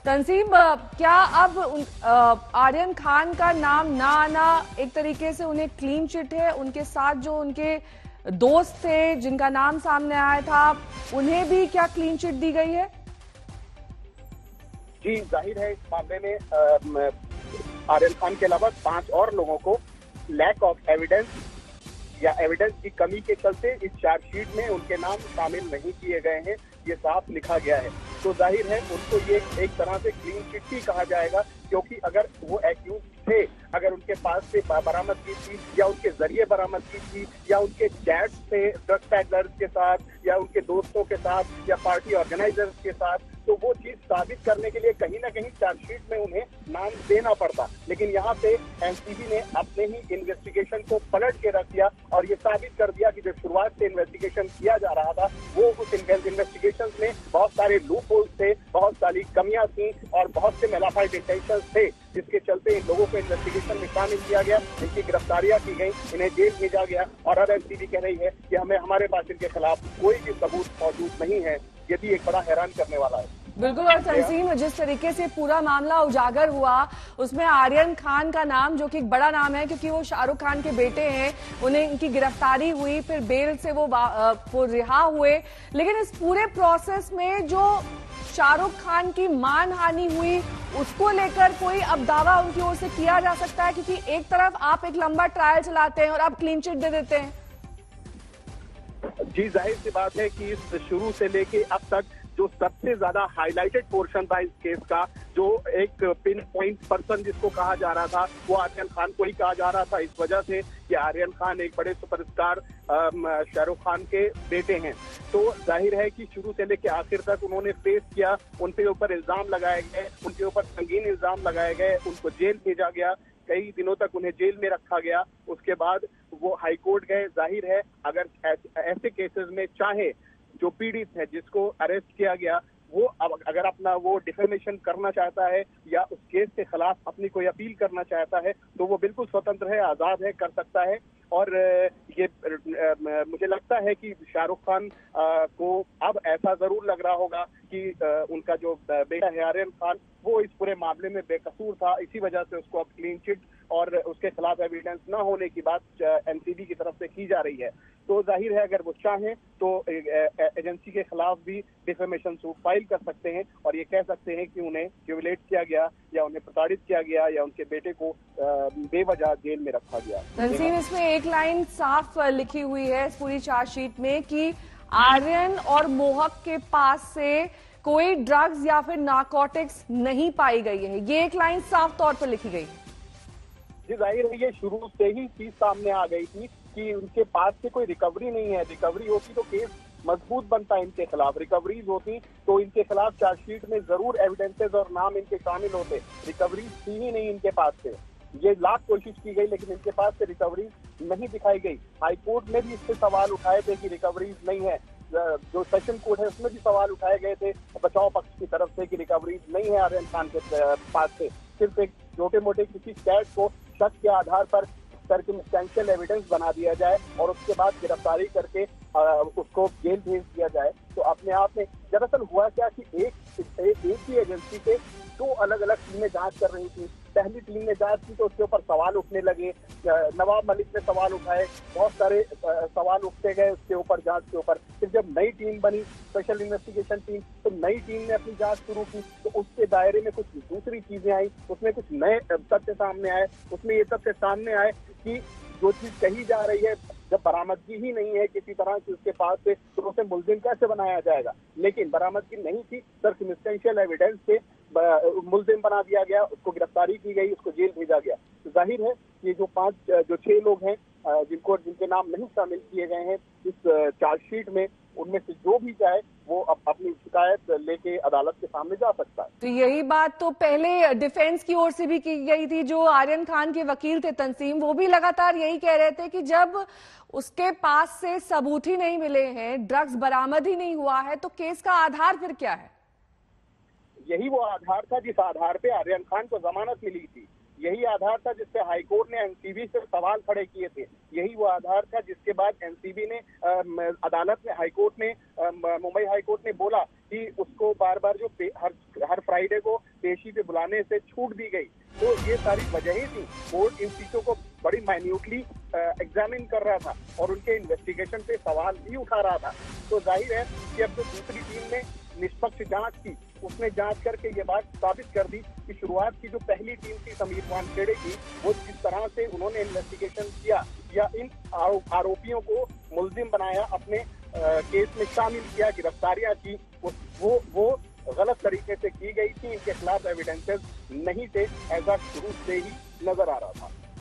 तंसीम, क्या अब आर्यन खान का नाम ना आना एक तरीके से उन्हें क्लीन चिट है? उनके साथ जो उनके दोस्त थे जिनका नाम सामने आया था, उन्हें भी क्या क्लीन चिट दी गई है? जी, जाहिर है इस मामले में आर्यन खान के अलावा 5 और लोगों को लैक ऑफ एविडेंस या एविडेंस की कमी के चलते इस चार्जशीट में उनके नाम शामिल नहीं किए गए हैं, ये साफ लिखा गया है। तो जाहिर है उनको ये एक तरह से क्लीन चिट ही कहा जाएगा, क्योंकि अगर वो एक्यूज थे, अगर उनके पास से बरामदगी थी या उनके जरिए बरामदगी थी या उनके चैट्स थे ड्रग पैडलर्स के साथ या उनके दोस्तों के साथ या पार्टी ऑर्गेनाइजर्स के साथ, तो वो चीज साबित करने के लिए कहीं ना कहीं चार्जशीट में उन्हें नाम देना पड़ता। लेकिन यहाँ पे एनसीबी ने अपने ही इन्वेस्टिगेशन को पलट के रख दिया और ये साबित कर दिया कि जो शुरुआत से इन्वेस्टिगेशन किया जा रहा था वो उस इन्वेस्टिगेशन में बहुत सारे लूप होल्स थे, बहुत सारी कमियां थी और बहुत से मेलाफाइड इंटेंशन थे, जिसके चलते इन लोगों को इन्वेस्टिगेशन में शामिल किया गया, इनकी गिरफ्तारियां की गई, इन्हें जेल भेजा गया। और अब एनसीबी कह रही है कि हमारे पास इनके खिलाफ कोई भी सबूत मौजूद नहीं है। ये भी एक बड़ा हैरान करने वाला है। बिल्कुल। और तंसीम, जिस तरीके से पूरा मामला उजागर हुआ उसमें आर्यन खान का नाम, जो कि एक बड़ा नाम है क्योंकि वो शाहरुख खान के बेटे हैं, उन्हें इनकी गिरफ्तारी हुई, फिर बेल से वो रिहा हुए, लेकिन इस पूरे प्रोसेस में जो शाहरुख खान की मानहानि हुई उसको लेकर कोई अब दावा उनकी ओर से किया जा सकता है? क्योंकि एक तरफ आप एक लंबा ट्रायल चलाते हैं और आप क्लीन चिट दे देते हैं। जी, जाहिर सी बात है कि इस शुरू से लेके अब तक जो सबसे ज्यादा हाईलाइटेड पोर्शन था इस केस का, जो एक पिन पॉइंट पर्सन जिसको कहा जा रहा था, वो आर्यन खान को ही कहा जा रहा था, इस वजह से कि आर्यन खान एक बड़े सुपरस्टार शाहरुख खान के बेटे हैं। तो जाहिर है कि शुरू से लेकर आखिर तक उन्होंने फेस किया, उनके ऊपर इल्जाम लगाए गए, उनके ऊपर संगीन इल्जाम लगाए गए, उनको जेल भेजा गया, कई दिनों तक उन्हें जेल में रखा गया। उसके बाद वो हाईकोर्ट गए। जाहिर है अगर ऐसे केसेस में चाहे जो पीड़ित है जिसको अरेस्ट किया गया, वो अगर अपना वो डिफेमेशन करना चाहता है या उस केस के खिलाफ अपनी कोई अपील करना चाहता है, तो वो बिल्कुल स्वतंत्र है, आजाद है, कर सकता है। और ये मुझे लगता है कि शाहरुख खान को अब ऐसा जरूर लग रहा होगा कि उनका जो बेटा है आर्यन खान, वो इस पूरे मामले में बेकसूर था, इसी वजह से उसको अब क्लीन चिट और उसके खिलाफ एविडेंस न होने की बात एनसीबी की तरफ से की जा रही है। तो जाहिर है अगर वो चाहें तो एजेंसी के खिलाफ भी डिफेमेशन सूट फाइल कर सकते हैं और ये कह सकते हैं कि उन्हें ह्यूमिलेट किया गया या उन्हें प्रताड़ित किया गया या उनके बेटे को बेवजह जेल में रखा गया। तंसीम, इसमें एक लाइन साफ लिखी हुई है इस पूरी चार्जशीट में कि आर्यन और मोहक के पास से कोई ड्रग्स या फिर नारकोटिक्स नहीं पाई गई है। ये एक लाइन साफ तौर पर लिखी गई है। जी, जाहिर है ये शुरू से ही चीज सामने आ गई थी कि उनके पास से कोई रिकवरी नहीं है। रिकवरी होती तो केस मजबूत बनता इनके खिलाफ, रिकवरीज होती तो इनके खिलाफ चार्जशीट में जरूर एविडेंसेस और नाम इनके शामिल होते। रिकवरीज थी ही नहीं इनके पास से, ये लाख कोशिश की गई लेकिन इनके पास से रिकवरीज नहीं दिखाई गई। हाईकोर्ट ने भी इससे सवाल उठाए थे कि रिकवरीज नहीं है, जो सेशन कोर्ट है उसमें भी सवाल उठाए गए थे बचाव पक्ष की तरफ से कि रिकवरीज नहीं है आर्यन खान के पास से। सिर्फ एक छोटे मोटे किसी चैट को शक के आधार पर सर्कमस्टेंशियल एविडेंस बना दिया जाए और उसके बाद गिरफ्तारी करके उसको जेल भेज दिया जाए, तो अपने आप में दरअसल हुआ क्या कि एक ही एजेंसी के 2 अलग अलग टीमें जांच कर रही थी। पहली टीम ने जांच की तो उसके ऊपर सवाल उठने लगे, नवाब मलिक ने सवाल उठाए, बहुत सारे सवाल उठते गए उसके ऊपर, जांच के ऊपर। फिर जब नई टीम बनी, स्पेशल इन्वेस्टिगेशन टीम, तो नई टीम ने अपनी जांच शुरू की तो उसके दायरे में कुछ दूसरी चीजें आई, उसमें कुछ नए तथ्य सामने आए। उसमें ये तथ्य सामने आए कि जो चीज कही जा रही है, जब बरामदगी ही नहीं है किसी तरह की उसके पास से, तो उसे मुलजिम कैसे बनाया जाएगा? लेकिन बरामदगी नहीं थी, सर्कमस्टेंशियल एविडेंस से मुलजिम बना दिया गया, उसको गिरफ्तारी की गई, उसको जेल भेजा गया। तो जाहिर है ये जो 6 लोग हैं जिनके नाम नहीं शामिल किए गए हैं इस चार्जशीट में, उनमें से जो भी चाहे वो अपनी शिकायत लेके अदालत के सामने जा सकता है। तो यही बात तो पहले डिफेंस की ओर से भी की गई थी। जो आर्यन खान के वकील थे तंसीम, वो भी लगातार यही कह रहे थे कि जब उसके पास से सबूत ही नहीं मिले हैं, ड्रग्स बरामद ही नहीं हुआ है, तो केस का आधार फिर क्या है? यही वो आधार था जिस आधार पे आर्यन खान को जमानत मिली थी, यही आधार था जिससे हाईकोर्ट ने एनसीबी से सवाल खड़े किए थे, यही वो आधार था जिसके बाद एनसीबी ने अदालत में, हाईकोर्ट ने, मुंबई हाईकोर्ट ने बोला कि उसको बार बार जो हर फ्राइडे को पेशी पे बुलाने से छूट दी गई। तो ये सारी वजहें थी। कोर्ट इन चीजों को बड़ी माइन्यूटली एग्जामिन कर रहा था और उनके इन्वेस्टिगेशन पे सवाल भी उठा रहा था। तो जाहिर है कि अब जो दूसरी टीम ने निष्पक्ष जांच की, उसने जांच करके ये बात साबित कर दी कि शुरुआत की जो पहली टीम थी समीर वानखेड़े की, वो जिस तरह से उन्होंने इन्वेस्टिगेशन किया या इन आरोपियों को मुलजिम बनाया, अपने केस में शामिल किया, गिरफ्तारियां की, वो गलत तरीके से की गई थी। इनके खिलाफ एविडेंसेस नहीं थे, ऐसा शुरू से ही नजर आ रहा था।